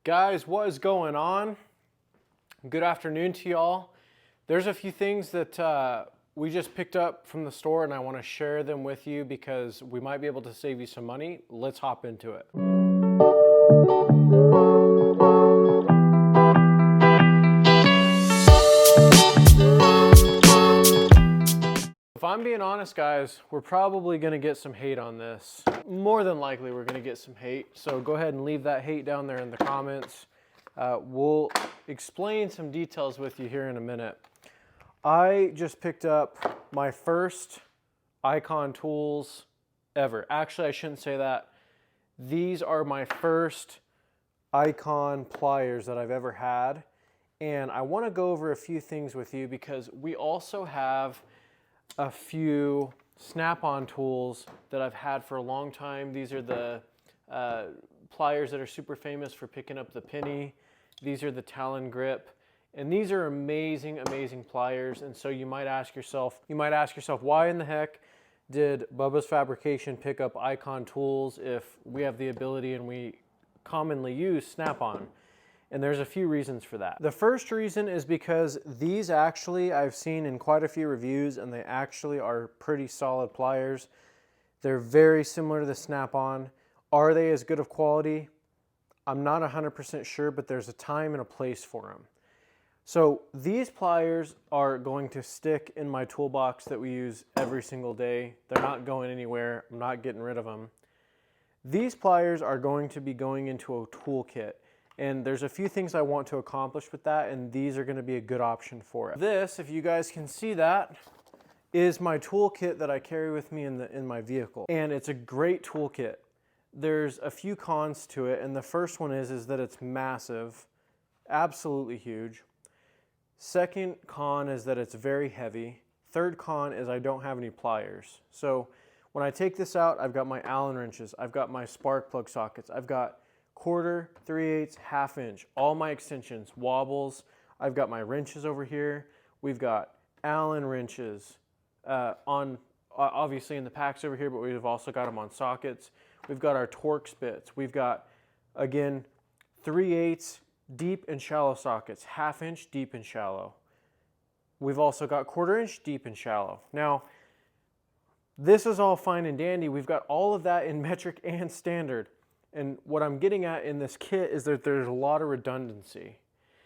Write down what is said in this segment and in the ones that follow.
Guys, what is going on? Good afternoon to y'all. There's a few things that we just picked up from the store and I want to share them with you because we might be able to save you some money. Let's hop into it. If I'm being honest, guys, we're probably going to get some hate on this. More than likely, we're going to get some hate. So go ahead and leave that hate down there in the comments. We'll explain some details with you here in a minute. I just picked up my first Icon tools ever. Actually, I shouldn't say that. These are my first Icon pliers that I've ever had. And I want to go over a few things with you because we also have a few snap-on tools that I've had for a long time. These are the pliers that are super famous for picking up the penny. These are the Talon grip. And these are amazing, amazing pliers. And so you might ask yourself, why in the heck did Bubbas Fabrication pick up Icon tools if we have the ability and we commonly use snap-on? And there's a few reasons for that. The first reason is because these actually I've seen in quite a few reviews and they actually are pretty solid pliers. They're very similar to the snap-on. Are they as good of quality? I'm not 100% sure, but there's a time and a place for them. So these pliers are going to stick in my toolbox that we use every single day. They're not going anywhere. I'm not getting rid of them. These pliers are going to be going into a toolkit. And there's a few things I want to accomplish with that, and these are going to be a good option for it. This, if you guys can see that, is my toolkit that I carry with me in my vehicle. And it's a great toolkit. There's a few cons to it, and the first one is that it's massive, absolutely huge. Second con is that it's very heavy. Third con is I don't have any pliers. So when I take this out, I've got my Allen wrenches, I've got my spark plug sockets, I've got 1/4, 3/8, 1/2 inch, all my extensions, wobbles. I've got my wrenches over here. We've got Allen wrenches obviously in the packs over here, but we've also got them on sockets. We've got our Torx bits. We've got, again, 3/8 deep and shallow sockets, 1/2 inch deep and shallow. We've also got 1/4 inch deep and shallow. Now, this is all fine and dandy. We've got all of that in metric and standard. And what I'm getting at in this kit is that there's a lot of redundancy.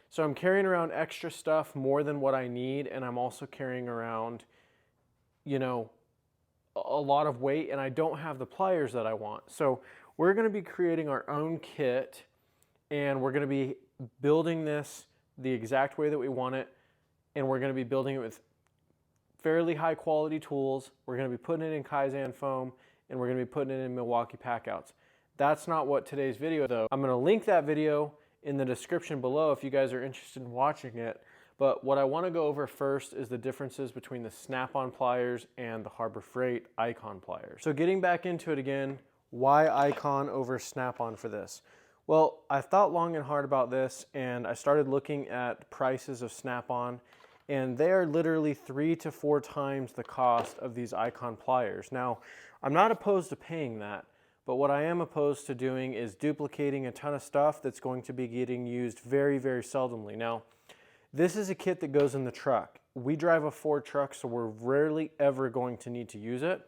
So I'm carrying around extra stuff more than what I need, and I'm also carrying around, you know, a lot of weight, and I don't have the pliers that I want. So we're going to be creating our own kit, and we're going to be building this the exact way that we want it, and we're going to be building it with fairly high quality tools. We're going to be putting it in Kaizen foam, and we're going to be putting it in Milwaukee packouts. That's not what today's video though. I'm going to link that video in the description below if you guys are interested in watching it. But what I want to go over first is the differences between the snap-on pliers and the Harbor Freight Icon pliers. So getting back into it again, why Icon over snap-on for this? Well, I thought long and hard about this and I started looking at prices of snap-on, and they are literally 3 to 4 times the cost of these Icon pliers. Now, I'm not opposed to paying that. But what I am opposed to doing is duplicating a ton of stuff that's going to be getting used very, very seldomly. Now, this is a kit that goes in the truck. We drive a Ford truck, so we're rarely ever going to need to use it,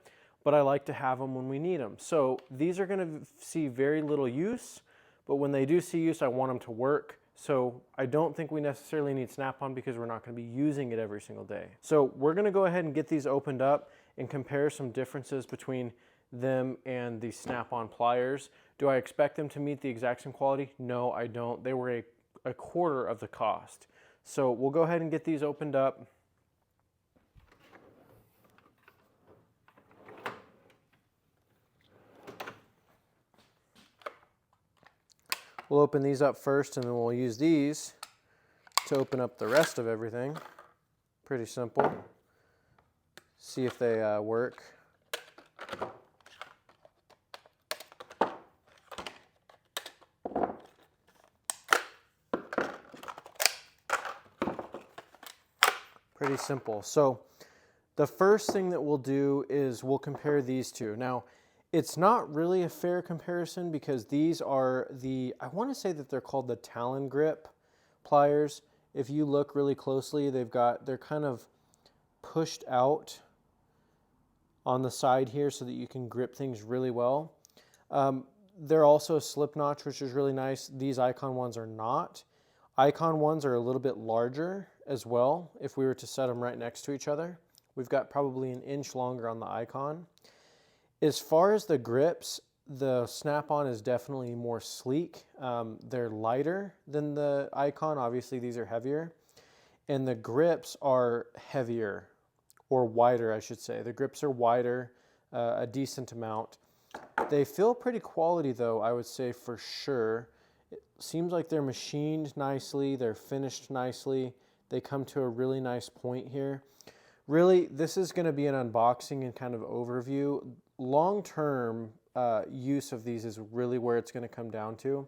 but I like to have them when we need them. So these are going to see very little use, but when they do see use, I want them to work. So I don't think we necessarily need snap-on because we're not going to be using it every single day. So we're going to go ahead and get these opened up and compare some differences between them and the snap-on pliers. Do I expect them to meet the exact same quality? No, I don't. They were a 1/4 of the cost. So we'll go ahead and get these opened up. We'll open these up first and then we'll use these to open up the rest of everything. Pretty simple. See if they work. Pretty simple. So the first thing that we'll do is we'll compare these two. Now, It's not really a fair comparison because these are I want to say that they're called the Talon Grip pliers. If you look really closely, they're kind of pushed out on the side here so that you can grip things really well. They're also a slip notch, which is really nice. These Icon ones are not. Icon ones are a little bit larger as well if we were to set them right next to each other. We've got probably an inch longer on the Icon. As far as the grips, the Snap-on is definitely more sleek. They're lighter than the Icon. Obviously, these are heavier. And the grips are heavier, or wider, I should say. The grips are wider, a decent amount. They feel pretty quality, though, I would say for sure. It seems like they're machined nicely. They're finished nicely. They come to a really nice point here. Really, this is going to be an unboxing and kind of overview. Long-term use of these is really where it's going to come down to.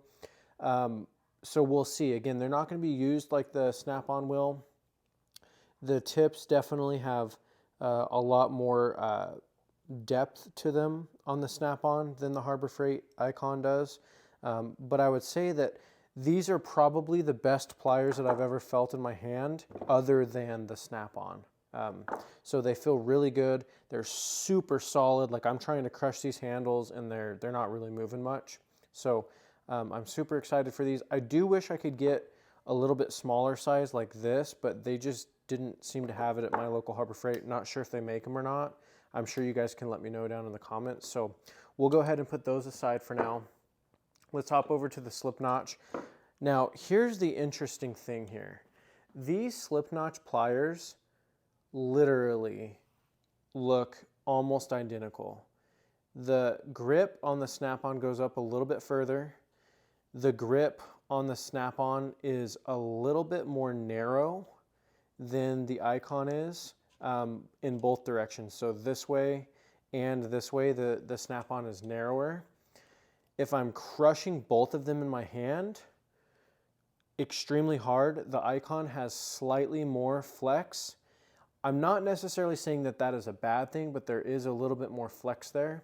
So we'll see. Again, they're not going to be used like the Snap-on will. The tips definitely have a lot more depth to them on the Snap-on than the Harbor Freight Icon does. But I would say that these are probably the best pliers that I've ever felt in my hand other than the Snap-on. So they feel really good. They're super solid. Like I'm trying to crush these handles and they're not really moving much. So I'm super excited for these. I do wish I could get a little bit smaller size like this, but they just didn't seem to have it at my local Harbor Freight. Not sure if they make them or not. I'm sure you guys can let me know down in the comments. So we'll go ahead and put those aside for now. Let's hop over to the slip notch. Now, here's the interesting thing here. These slip notch pliers literally look almost identical. The grip on the Snap-on goes up a little bit further. The grip on the Snap-on is a little bit more narrow than the Icon is in both directions. So this way and this way, the Snap-on is narrower. If I'm crushing both of them in my hand extremely hard, the Icon has slightly more flex. I'm not necessarily saying that that is a bad thing, but there is a little bit more flex there.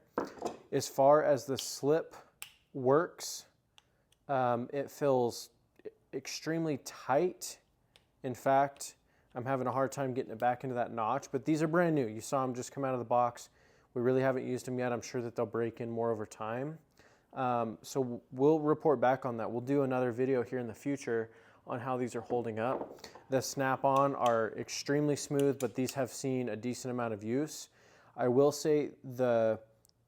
As far as the slip works, it feels extremely tight. In fact, I'm having a hard time getting it back into that notch, but these are brand new. You saw them just come out of the box. We really haven't used them yet. I'm sure that they'll break in more over time. So we'll report back on that. We'll do another video here in the future on how these are holding up. The Snap-on are extremely smooth, but these have seen a decent amount of use. I will say the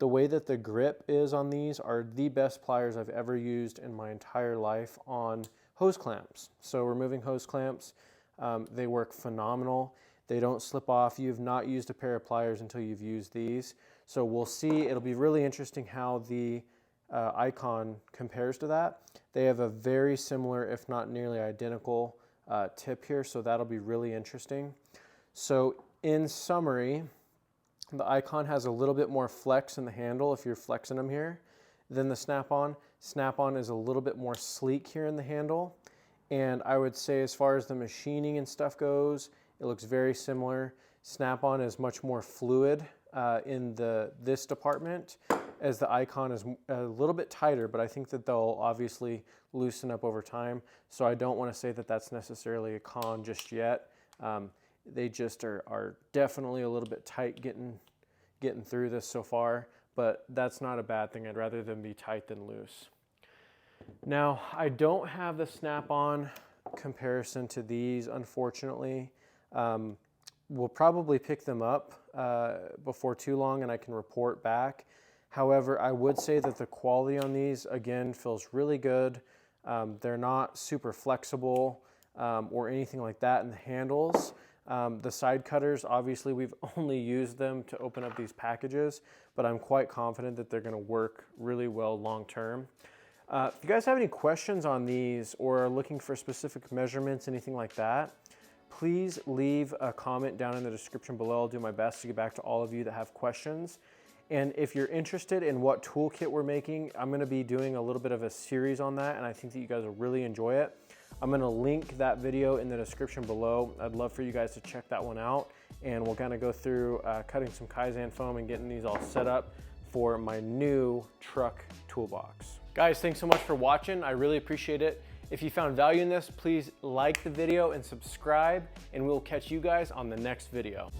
way that the grip is on these are the best pliers I've ever used in my entire life on hose clamps. So removing hose clamps, they work phenomenal. They don't slip off. You've not used a pair of pliers until you've used these. So we'll see. It'll be really interesting how the Icon compares to that. They have a very similar, if not nearly identical, tip here, so that'll be really interesting. So in summary, the Icon has a little bit more flex in the handle if you're flexing them here than the Snap-on. Snap-on is a little bit more sleek here in the handle, and I would say as far as the machining and stuff goes, it looks very similar. Snap-on is much more fluid in this department, as the Icon is a little bit tighter, but I think that they'll obviously loosen up over time. So I don't want to say that that's necessarily a con just yet. They just are definitely a little bit tight getting through this so far, but that's not a bad thing. I'd rather them be tight than loose. Now, I don't have the Snap-on comparison to these, unfortunately. We'll probably pick them up before too long and I can report back. However, I would say that the quality on these, again, feels really good. They're not super flexible or anything like that in the handles. The side cutters, obviously, we've only used them to open up these packages, but I'm quite confident that they're going to work really well long term. If you guys have any questions on these or are looking for specific measurements, anything like that, please leave a comment down in the description below. I'll do my best to get back to all of you that have questions. And if you're interested in what toolkit we're making, I'm going to be doing a little bit of a series on that, and I think that you guys will really enjoy it. I'm going to link that video in the description below. I'd love for you guys to check that one out, and we'll kind of go through cutting some Kaizen foam and getting these all set up for my new truck toolbox. Guys, thanks so much for watching. I really appreciate it. If you found value in this, please like the video and subscribe, and we'll catch you guys on the next video.